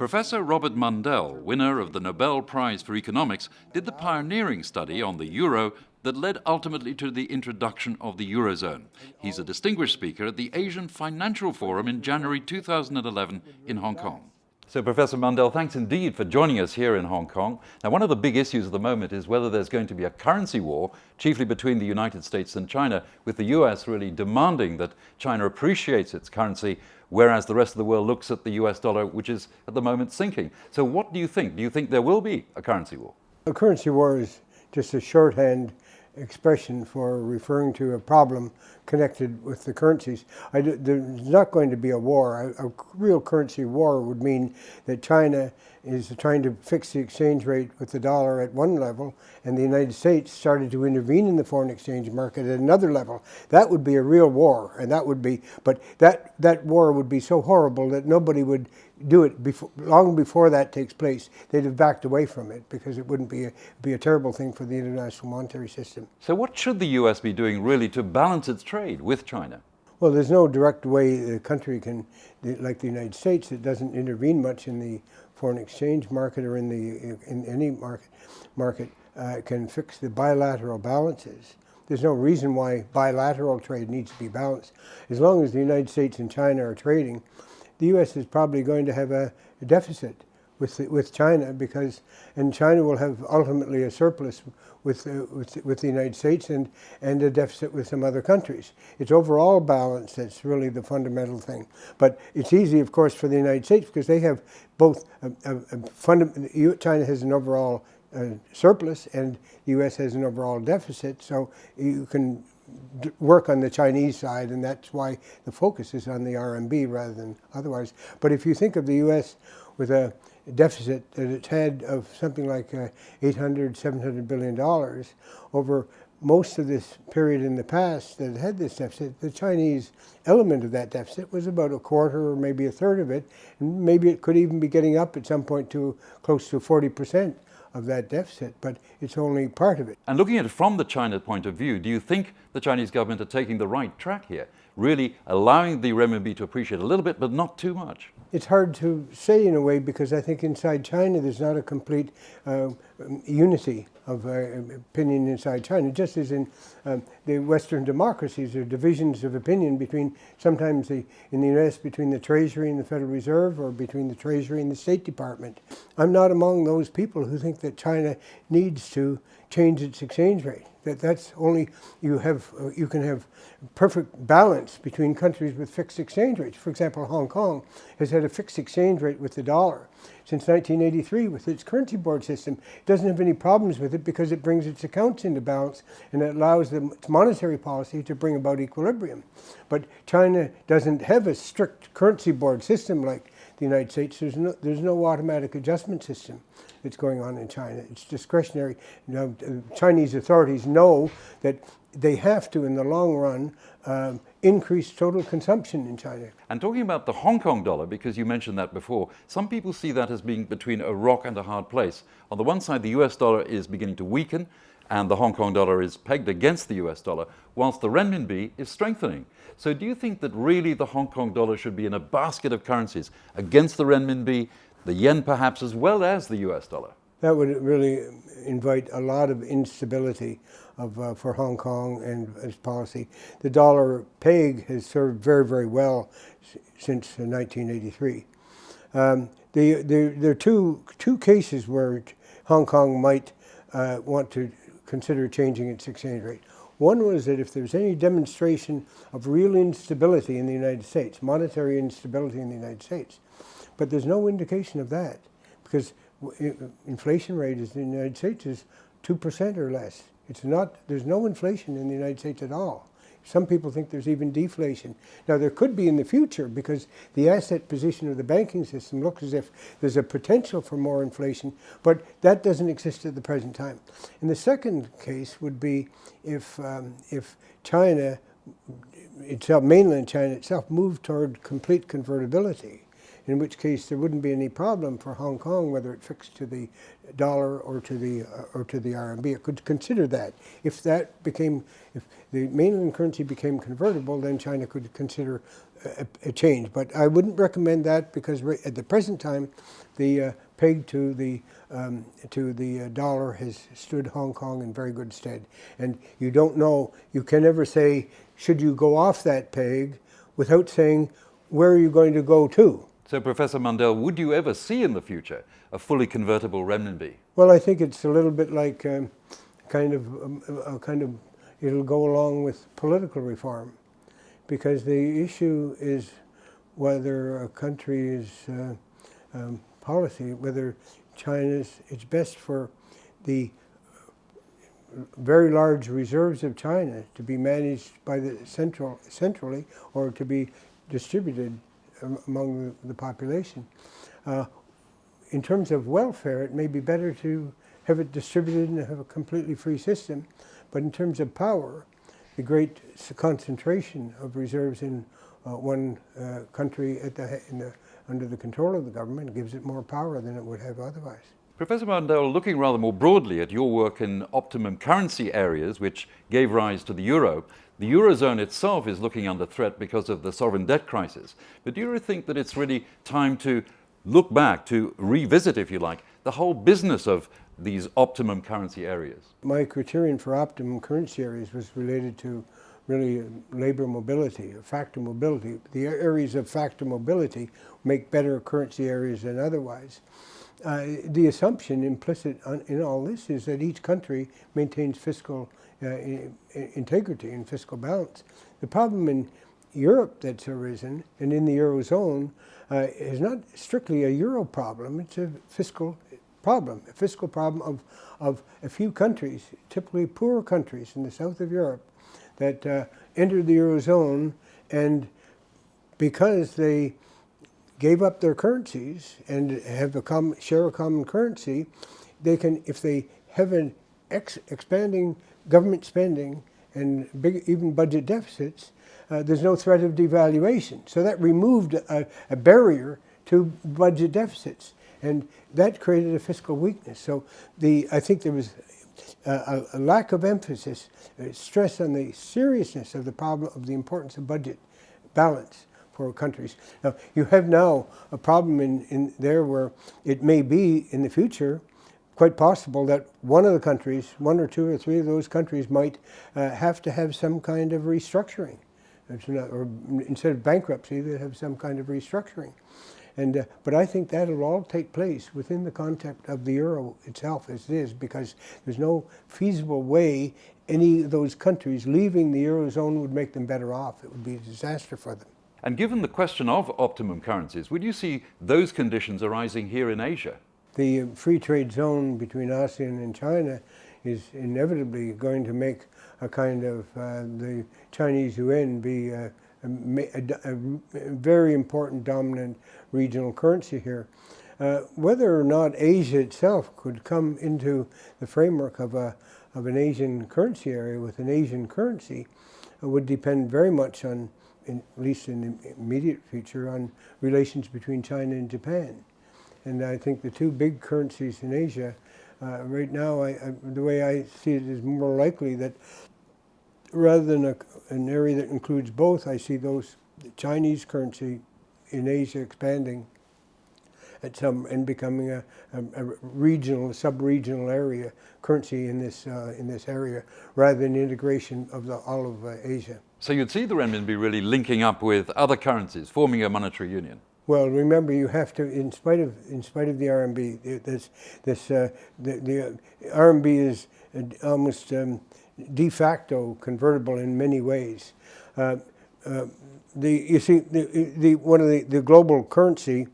Professor Robert Mundell, winner of the Nobel Prize for Economics, did the pioneering study on the euro that led ultimately to the introduction of the Eurozone. He's a distinguished speaker at the Asian Financial Forum in January 2011 in Hong Kong. So, Professor Mundell, thanks indeed for joining us here in Hong Kong. Now, one of the big issues at the moment is whether there's going to be a currency war, chiefly between the United States and China, with the US really demanding that China appreciates its currency, whereas the rest of the world looks at the US dollar, which is at the moment sinking. So what do you think? Do you think there will be a currency war? A currency war is just a shorthand expression for referring to a problem connected with the currencies. There's not going to be a war. A real currency war would mean that China is trying to fix the exchange rate with the dollar at one level, and the United States started to intervene in the foreign exchange market at another level. That would be a real war, and that would be, but that war would be so horrible that nobody would do it long before that takes place. They'd have backed away from it because it wouldn't be a terrible thing for the international monetary system. So what should the US be doing really to balance its trade with China? Well, there's no direct way the country can, like the United States, it doesn't intervene much in the foreign exchange market or in any market can fix the bilateral balances. There's no reason why bilateral trade needs to be balanced. As long as the United States and China are trading, the U.S. is probably going to have a deficit with China and China will have ultimately a surplus with the United States and a deficit with some other countries. It's overall balance that's really the fundamental thing. But it's easy, of course, for the United States because they have both China has an overall surplus and the U.S. has an overall deficit, so you can work on the Chinese side, and that's why the focus is on the RMB rather than otherwise. But if you think of the U.S. with a deficit that it's had of something like $800–700 billion over most of this period in the past that it had this deficit, the Chinese element of that deficit was about a quarter or maybe a third of it, and maybe it could even be getting up at some point to close to 40% of that deficit, but it's only part of it. And looking at it from the China point of view, do you think the Chinese government are taking the right track here, really allowing the renminbi to appreciate a little bit, but not too much? It's hard to say in a way because I think inside China there's not a complete unity of opinion inside China, just as in the Western democracies. There are divisions of opinion between, sometimes in the US, between the Treasury and the Federal Reserve, or between the Treasury and the State Department. I'm not among those people who think that China needs to change its exchange rate. That's only, you can have perfect balance between countries with fixed exchange rates. For example, Hong Kong has had a fixed exchange rate with the dollar since 1983 with its currency board system. It doesn't have any problems with it because it brings its accounts into balance and it allows its monetary policy to bring about equilibrium. But China doesn't have a strict currency board system like the United States. There's no automatic adjustment system that's going on in China. It's discretionary. Chinese authorities know that they have to, in the long run, increase total consumption in China. And talking about the Hong Kong dollar, because you mentioned that before, some people see that as being between a rock and a hard place. On the one side, the US dollar is beginning to weaken, and the Hong Kong dollar is pegged against the US dollar, whilst the renminbi is strengthening. So do you think that really the Hong Kong dollar should be in a basket of currencies against the renminbi, the yen perhaps, as well as the US dollar? That would really invite a lot of instability for Hong Kong and its policy. The dollar peg has served very, very well since 1983. There are two cases where Hong Kong might want to consider changing its exchange rate. One was that if there's any demonstration of real instability in the United States, monetary instability in the United States, but there's no indication of that because inflation rate in the United States is 2% or less. There's no inflation in the United States at all. Some people think there's even deflation. Now there could be in the future because the asset position of the banking system looks as if there's a potential for more inflation, but that doesn't exist at the present time. And the second case would be if China itself, mainland China itself, moved toward complete convertibility. in which case there wouldn't be any problem for Hong Kong whether it fixed to the dollar or to the RMB. It could consider that. If the mainland currency became convertible, then China could consider a change. But I wouldn't recommend that because at the present time, the peg to the dollar has stood Hong Kong in very good stead. And you don't know, you can never say, should you go off that peg without saying, where are you going to go to? So, Professor Mundell, would you ever see in the future a fully convertible renminbi? Well, I think it's a little bit like it'll go along with political reform, because the issue is whether a country's policy, whether it's best for the very large reserves of China to be managed by the centrally or to be distributed among the population. In terms of welfare, it may be better to have it distributed and have a completely free system. But in terms of power, the great concentration of reserves in one country under the control of the government gives it more power than it would have otherwise. Professor Mundell, looking rather more broadly at your work in optimum currency areas, which gave rise to the euro, the Eurozone itself is looking under threat because of the sovereign debt crisis. But do you think that it's really time to look back, to revisit, if you like, the whole business of these optimum currency areas? My criterion for optimum currency areas was related to really labor mobility, factor mobility. The areas of factor mobility make better currency areas than otherwise. The assumption implicit in all this is that each country maintains fiscal integrity and fiscal balance. The problem in Europe that's arisen and in the Eurozone is not strictly a euro problem, it's a fiscal problem of a few countries, typically poorer countries in the south of Europe, that entered the Eurozone, and because they gave up their currencies and share a common currency, they can, if they have an expanding government spending and even budget deficits, there's no threat of devaluation. So that removed a barrier to budget deficits, and that created a fiscal weakness. So I think there was a lack of emphasis, stress on the seriousness of the problem, of the importance of budget balance for countries. Now, you have now a problem in there where it may be in the future quite possible that one of the countries, one or two or three of those countries might have to have some kind of restructuring. Or instead of bankruptcy, they have some kind of restructuring. But I think that'll all take place within the context of the euro itself as it is, because there's no feasible way any of those countries leaving the Eurozone would make them better off. It would be a disaster for them. And given the question of optimum currencies, would you see those conditions arising here in Asia? The free trade zone between ASEAN and China is inevitably going to make a kind of the Chinese yuan be a very important dominant regional currency here. Whether or not Asia itself could come into the framework of an Asian currency area with an Asian currency would depend very much on, at least in the immediate future, on relations between China and Japan. And I think the two big currencies in Asia, right now, the way I see it is more likely that rather than an area that includes both, I see the Chinese currency in Asia expanding and becoming a regional, sub-regional area currency in this area, rather than integration of all of Asia. So you'd see the renminbi really linking up with other currencies, forming a monetary union. Well, remember, you have to, in spite of the RMB, the RMB is almost de facto convertible in many ways. You see, one of the global currency,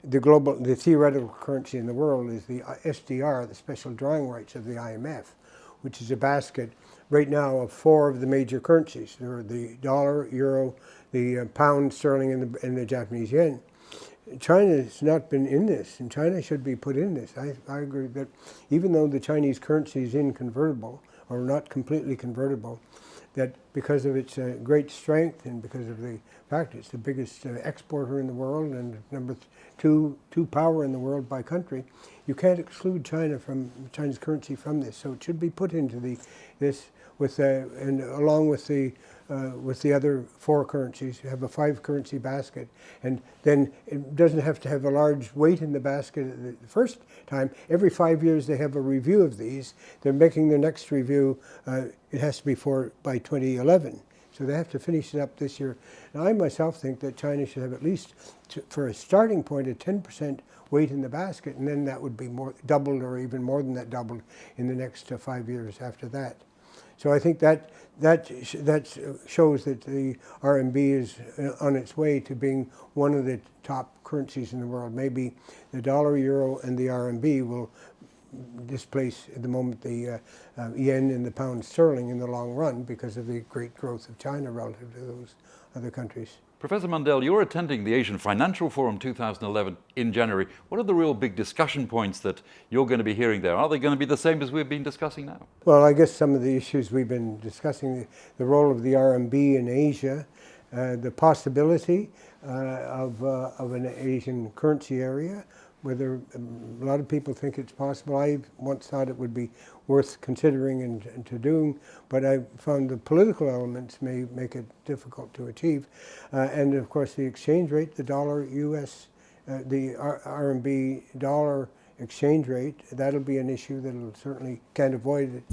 the theoretical currency in the world is the SDR, the special drawing rights of the IMF, which is a basket right now of 4 of the major currencies. There are the dollar, euro, the pound sterling, and the Japanese yen. China has not been in this, and China should be put in this. I agree that even though the Chinese currency is inconvertible, or not completely convertible, that because of its great strength and because of the fact it's the biggest exporter in the world and number two power in the world by country, you can't exclude China's currency from this. So it should be put into this and along with the other 4 currencies. You have a 5-currency basket, and then it doesn't have to have a large weight in the basket the first time. Every 5 years they have a review of these. They're making their next review. It has to be by 2011. So they have to finish it up this year. Now, I myself think that China should have at least, for a starting point, a 10% weight in the basket, and then that would be doubled or even more than that doubled in the next 5 years after that. So I think that shows that the RMB is on its way to being one of the top currencies in the world. Maybe the dollar, euro, and the RMB will displace at the moment the yen and the pound sterling in the long run because of the great growth of China relative to those other countries. Professor Mundell, you're attending the Asian Financial Forum 2011 in January. What are the real big discussion points that you're going to be hearing there? Are they going to be the same as we've been discussing now? Well, I guess some of the issues we've been discussing, the role of the RMB in Asia, the possibility of an Asian currency area, whether a lot of people think it's possible. I once thought it would be worth considering and to doing, but I found the political elements may make it difficult to achieve. And of course the exchange rate, the dollar US, the RMB dollar exchange rate, that'll be an issue that'll certainly can't avoid it.